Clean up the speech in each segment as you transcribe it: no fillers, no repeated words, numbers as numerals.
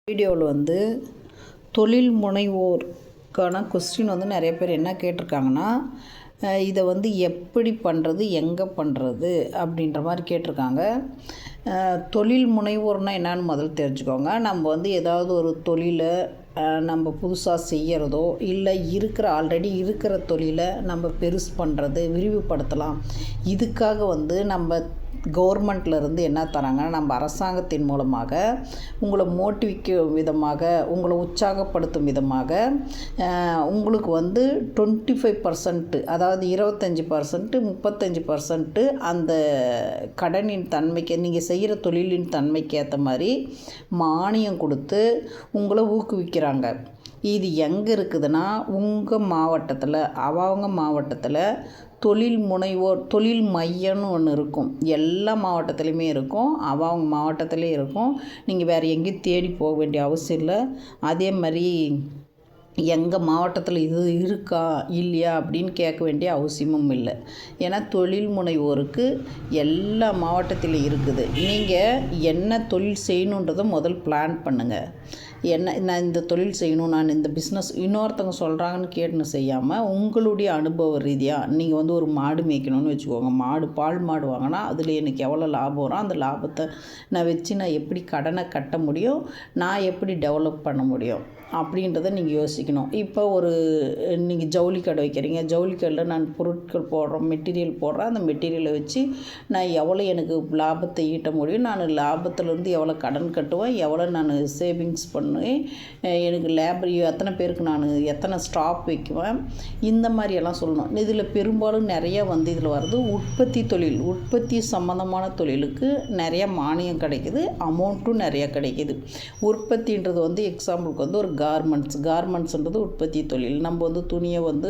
வீடியோவில் வந்து தொழில் முனைவோருக்கான கொஸ்டின் வந்து நிறைய பேர் என்ன கேட்டிருக்காங்கன்னா, இதை வந்து எப்படி பண்ணுறது, எங்கே பண்ணுறது அப்படின்ற மாதிரி கேட்டிருக்காங்க. தொழில் முனைவோர்னால் என்னன்னு முதல்ல தெரிஞ்சுக்கோங்க. நம்ம வந்து ஏதாவது ஒரு தொழிலை நம்ம புதுசாக செய்கிறதோ, இல்லை ஆல்ரெடி இருக்கிற தொழிலை நம்ம பெருசு பண்ணுறது, விரிவுபடுத்தலாம். இதுக்காக வந்து நம்ம கவர்மெண்ட்லேருந்து என்ன தராங்கன்னா, நம்ம அரசாங்கத்தின் மூலமாக உங்களை மோட்டிவிக்கும் விதமாக, உங்களை உற்சாகப்படுத்தும் விதமாக உங்களுக்கு வந்து 25%, அதாவது 25%, 35% அந்த கடனின் தன்மைக்கு, நீங்கள் செய்கிற தொழிலின் தன்மைக்கு ஏற்ற மாதிரி மானியம் கொடுத்து உங்களை ஊக்குவிக்கிறாங்க. இது எங்கே இருக்குதுன்னா, உங்கள் மாவட்டத்தில், அவங்க மாவட்டத்தில் தொழில் முனைவோர் தொழில் மையம்னு ஒன்று இருக்கும். எல்லா மாவட்டத்துலேயுமே இருக்கும். அவங்க மாவட்டத்திலே இருக்கும். நீங்கள் வேறு எங்கேயும் தேடி போக வேண்டிய அவசியம் இல்லை. அதே மாதிரி எங்கள் மாவட்டத்தில் இது இருக்கா இல்லையா அப்படின்னு கேட்க வேண்டிய அவசியமும் இல்லை. ஏன்னா தொழில் முனைவோருக்கு எல்லா மாவட்டத்திலும் இருக்குது. நீங்கள் என்ன தொழில் செய்யணுன்றதை முதல் பிளான் பண்ணுங்கள். நான் இந்த தொழில் செய்யணும், நான் இந்த பிஸ்னஸ் இன்னொருத்தவங்க சொல்கிறாங்கன்னு கேட்டுன்னு செய்யாமல், உங்களுடைய அனுபவ ரீதியாக நீங்கள் வந்து ஒரு மாடு மேய்க்கணும்னு வச்சுக்கோங்க. பால் மாடு வாங்கினா அதில் எனக்கு எவ்வளோ லாபம் வரும், அந்த லாபத்தை நான் வச்சு நான் எப்படி கடனை கட்ட முடியும், நான் எப்படி டெவலப் பண்ண முடியும் அப்படின்றத நீங்கள் யோசிக்கணும். இப்போ நீங்கள் ஜவுளி கடை வைக்கிறீங்க. ஜவுளி கடையில் நான் பொருட்கள் போடுறோம், மெட்டீரியல் போடுறேன். அந்த மெட்டீரியலை வச்சு நான் எவ்வளோ எனக்கு லாபத்தை ஈட்ட முடியும், நான் லாபத்துலேருந்து எவ்வளோ கடன் கட்டுவேன், எவ்வளோ நான் சேவிங்ஸ் பண்ணுவேன், எனக்கு லேபர் எத்தனை பேருக்கு நான் எத்தனை ஸ்டாப் வைக்குவேன், இந்த மாதிரியெல்லாம் சொல்லணும். இதில் பெரும்பாலும் நிறைய வந்து இதில் வருது உற்பத்தி சம்மந்தமான தொழிலுக்கு நிறைய மானியம் கிடைக்குது, அமௌண்ட்டும் நிறையா கிடைக்கிது. உற்பத்தின்றது வந்து எக்ஸாம்பிளுக்கு வந்து ஒரு கார்மெண்ட்ஸ்ன்றது உற்பத்தி தொழில். நம்ம வந்து துணியை வந்து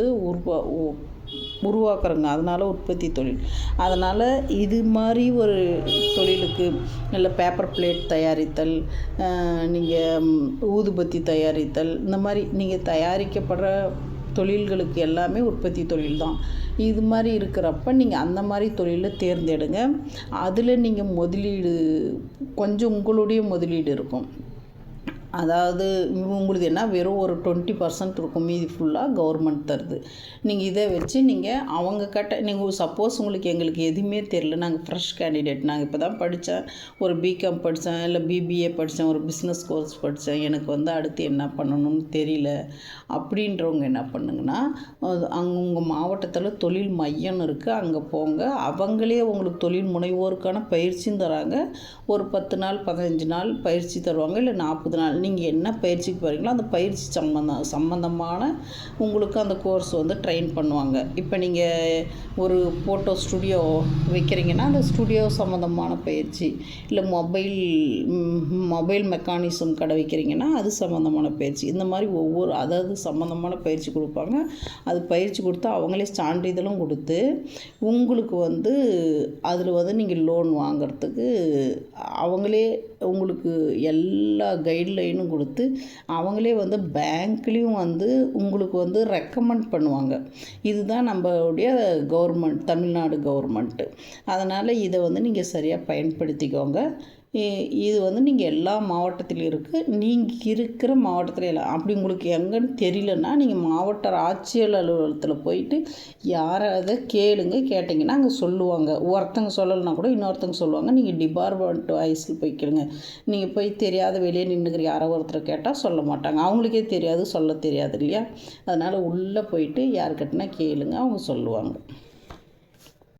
உருவாக்குறோங்க, அதனால் உற்பத்தி தொழில். அதனால் இது மாதிரி ஒரு தொழிலுக்கு இல்லை பேப்பர் பிளேட் தயாரித்தல், நீங்கள் ஊதுபத்தி தயாரித்தல், இந்த மாதிரி நீங்கள் தயாரிக்கப்படுற தொழில்களுக்கு எல்லாமே உற்பத்தி தொழில் தான். இது மாதிரி இருக்கிறப்ப நீங்கள் அந்த மாதிரி தொழிலை தேர்ந்தெடுங்க. அதில் நீங்கள் கொஞ்சம் உங்களுடைய முதலீடு இருக்கும். அதாவது உங்களுக்கு என்ன வெறும் ஒரு 20% இருக்கும், மீதி ஃபுல்லாக கவர்மெண்ட் தருது. நீங்கள் இதை வச்சு நீங்கள் சப்போஸ் எங்களுக்கு எதுவுமே தெரியல, நாங்கள் ஃப்ரெஷ் கேண்டிடேட், நாங்கள் இப்போ தான் படித்தேன், ஒரு பிகாம் படித்தேன், இல்லை பிபிஏ படித்தேன், ஒரு பிஸ்னஸ் கோர்ஸ் படித்தேன், எனக்கு வந்து அடுத்து என்ன பண்ணணும்னு தெரியல அப்படின்றவங்க என்ன பண்ணுங்கன்னா, அங்கே உங்கள் மாவட்டத்தில் தொழில் மையம்னு இருக்குது, அங்கே போங்க. அவங்களே உங்களுக்கு தொழில் முனைவோருக்கான பயிற்சியும் தராங்க. ஒரு 10 நாள் 15 நாள் பயிற்சி தருவாங்க, இல்லை 40 நாள். நீங்கள் என்ன பயிற்சிக்கு போகிறீங்களோ அந்த பயிற்சி சம்மந்தமான உங்களுக்கு அந்த கோர்ஸ் வந்து ட்ரெயின் பண்ணுவாங்க. இப்போ நீங்கள் ஒரு ஃபோட்டோ ஸ்டுடியோ வைக்கிறீங்கன்னா அந்த ஸ்டுடியோ சம்மந்தமான பயிற்சி, இல்லை மொபைல் மெக்கானிசம் கடை வைக்கிறீங்கன்னா அது சம்மந்தமான பயிற்சி, இந்த மாதிரி அதாவது சம்மந்தமான பயிற்சி கொடுப்பாங்க. அது பயிற்சி கொடுத்து அவங்களே சான்றிதழும் கொடுத்து உங்களுக்கு வந்து அதில் வந்து நீங்கள் லோன் வாங்கிறதுக்கு அவங்களே உங்களுக்கு எல்லா கைட்லைனும் கொடுத்து அவங்களே வந்து பேங்க்லேயும் வந்து உங்களுக்கு வந்து ரெக்கமெண்ட் பண்ணுவாங்க. இதுதான் நம்மளுடைய கவர்மெண்ட், தமிழ்நாடு கவர்மெண்ட்டு. அதனால் இதை வந்து நீங்கள் சரியாக பயன்படுத்திக்கோங்க. இது வந்து நீங்கள் எல்லா மாவட்டத்திலும் இருக்குது. நீங்கள் இருக்கிற மாவட்டத்தில் எல்லாம் அப்படி உங்களுக்கு எங்கன்னு தெரியலன்னா நீங்கள் மாவட்ட ஆட்சியர் அலுவலகத்தில் போயிட்டு யாராவது கேட்டிங்கன்னா அங்கே சொல்லுவாங்க. ஒருத்தங்க சொல்லலைன்னா கூட இன்னொருத்தங்க சொல்லுவாங்க. நீங்கள் டிபார்ட்மெண்ட் வைஸில் போய்க்கிடுங்க. நீங்கள் போய் தெரியாத வெளியே நின்றுக்கிற யாரோ ஒருத்தர் கேட்டால் சொல்ல மாட்டாங்க. அவங்களுக்கே தெரியாது, சொல்ல தெரியாது இல்லையா? அதனால் உள்ளே போயிட்டு யாருக்கிட்டனா கேளுங்க, அவங்க சொல்லுவாங்க.